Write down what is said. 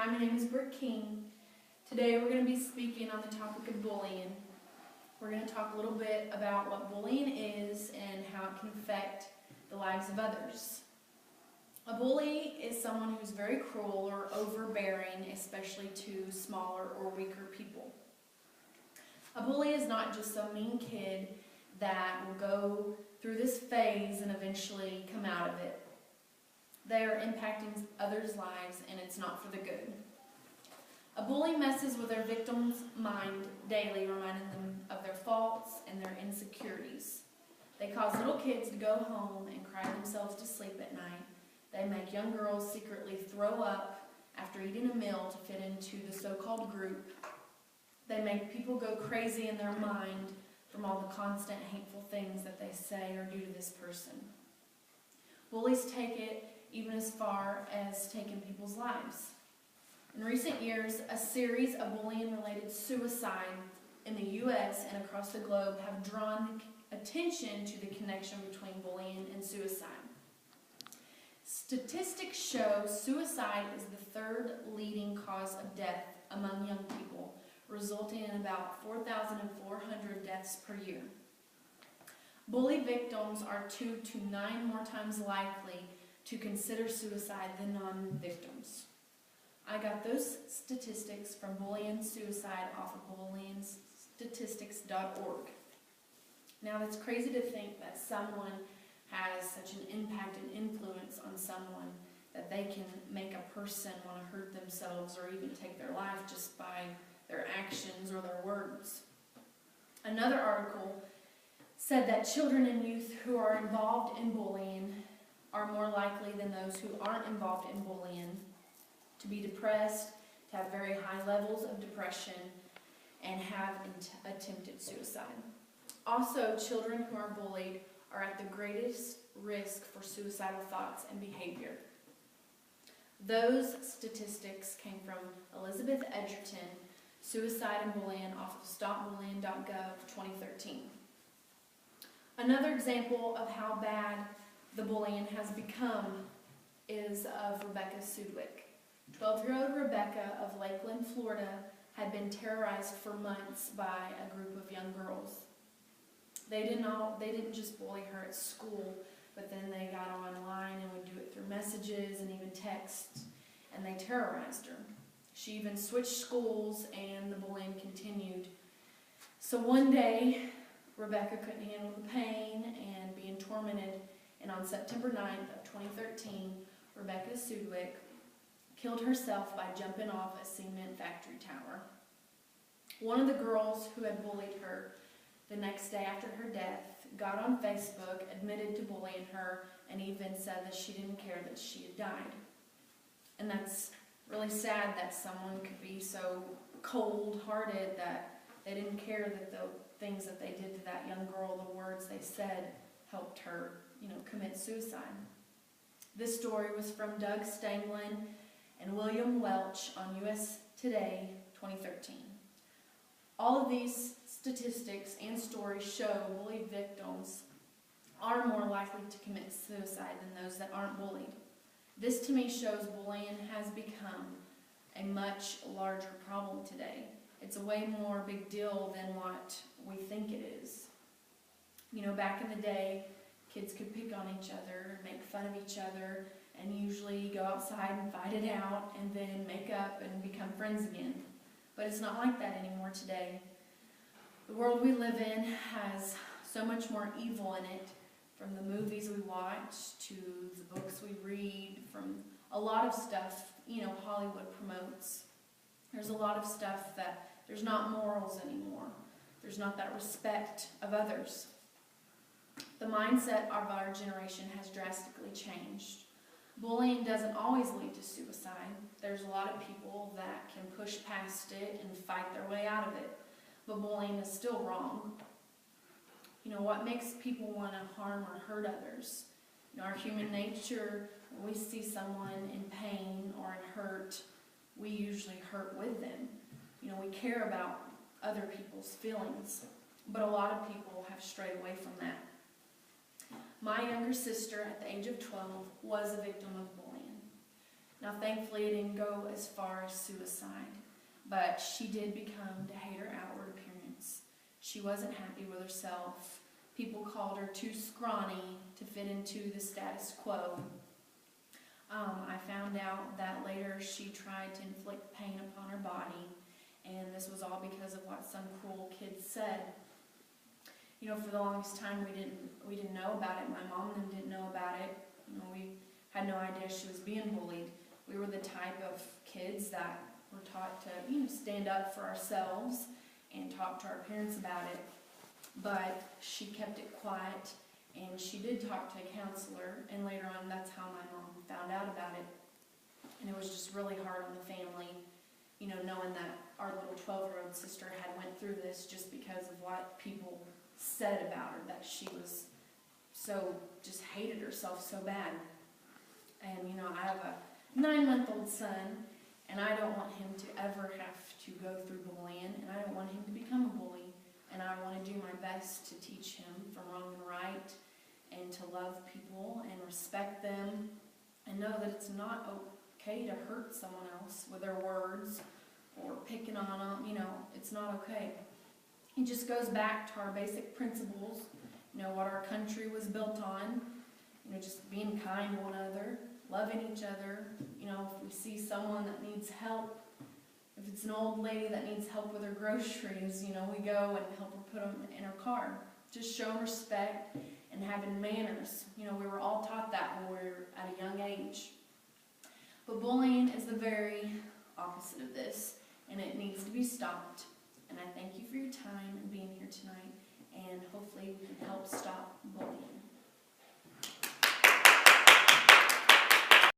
Hi, my name is Brooke King. Today we're going to be speaking on the topic of bullying. We're going to talk a little bit about what bullying is and how it can affect the lives of others. A bully is someone who's very cruel or overbearing, especially to smaller or weaker people. A bully is not just some mean kid that will go through this phase and eventually come out of it. They are impacting others' lives, and it's not for the good. A bully messes with their victim's mind daily, reminding them of their faults and their insecurities. They cause little kids to go home and cry themselves to sleep at night. They make young girls secretly throw up after eating a meal to fit into the so-called group. They make people go crazy in their mind from all the constant hateful things that they say or do to this person. Bullies take it even as far as taking people's lives. In recent years, a series of bullying-related suicides in the U.S. and across the globe have drawn attention to the connection between bullying and suicide. Statistics show suicide is the third leading cause of death among young people, resulting in about 4,400 deaths per year. Bully victims are 2 to 9 more times likely to consider suicide than non-victims. I got those statistics from bullying suicide off of bullyingstatistics.org. Now, it's crazy to think that someone has such an impact and influence on someone that they can make a person want to hurt themselves or even take their life just by their actions or their words. Another article said that children and youth who are involved in bullying are more likely than those who aren't involved in bullying to be depressed, to have very high levels of depression, and have attempted suicide. Also, children who are bullied are at the greatest risk for suicidal thoughts and behavior. Those statistics came from Elizabeth Edgerton, Suicide and Bullying, off of stopbullying.gov 2013. Another example of how bad the bullying has become is of Rebecca Sudwick. 12-year-old Rebecca of Lakeland, Florida, had been terrorized for months by a group of young girls. They didn't just bully her at school, but then they got online and would do it through messages and even texts, and they terrorized her. She even switched schools, and the bullying continued. So one day, Rebecca couldn't handle the pain and being tormented, and on September 9th of 2013, Rebecca Sudwick killed herself by jumping off a cement factory tower. One of the girls who had bullied her the next day after her death got on Facebook, admitted to bullying her, and even said that she didn't care that she had died. And that's really sad that someone could be so cold-hearted that they didn't care that the things that they did to that young girl, the words they said, helped her, commit suicide. This story was from Doug Stanglin and William Welch on US Today 2013. All of these statistics and stories show bullied victims are more likely to commit suicide than those that aren't bullied. This to me shows bullying has become a much larger problem today. It's a way more big deal than what we think it is. Back in the day, kids could pick on each other, make fun of each other, and usually go outside and fight it out and then make up and become friends again. But it's not like that anymore today. The world we live in has so much more evil in it, from the movies we watch to the books we read, from a lot of stuff, Hollywood promotes. There's a lot of stuff that there's not morals anymore. There's not that respect of others. The mindset of our generation has drastically changed. Bullying doesn't always lead to suicide. There's a lot of people that can push past it and fight their way out of it. But bullying is still wrong. What makes people want to harm or hurt others? Our human nature, when we see someone in pain or in hurt, we usually hurt with them. We care about other people's feelings. But a lot of people have strayed away from that. My younger sister, at the age of 12, was a victim of bullying. Now, thankfully, it didn't go as far as suicide, but she did become to hate her outward appearance. She wasn't happy with herself. People called her too scrawny to fit into the status quo. I found out that later she tried to inflict pain upon her body, and this was all because of what some cruel kids said. You know, for the longest time we didn't know about it. My mom and them didn't know about it. You know, we had no idea she was being bullied. We were the type of kids that were taught to, you know, stand up for ourselves and talk to our parents about it. But she kept it quiet, and she did talk to a counselor, and later on that's how my mom found out about it. And it was just really hard on the family, you know, knowing that our little 12-year-old sister had went through this just because of what people said about her, that she was so, just hated herself so bad. And, you know, I have a 9-month-old son, and I don't want him to ever have to go through bullying, and I don't want him to become a bully. And I want to do my best to teach him from wrong and right, and to love people and respect them, and know that it's not okay to hurt someone else with their words or picking on them. You know, it's not okay. It just goes back to our basic principles, you know, what our country was built on, you know, just being kind to one another, loving each other. You know, if we see someone that needs help, if it's an old lady that needs help with her groceries, you know, we go and help her put them in her car. Just showing respect and having manners. You know, we were all taught that when we were at a young age. But bullying is the very opposite of this, and it needs to be stopped. And I thank you for your time and being here tonight, and hopefully we can help stop bullying.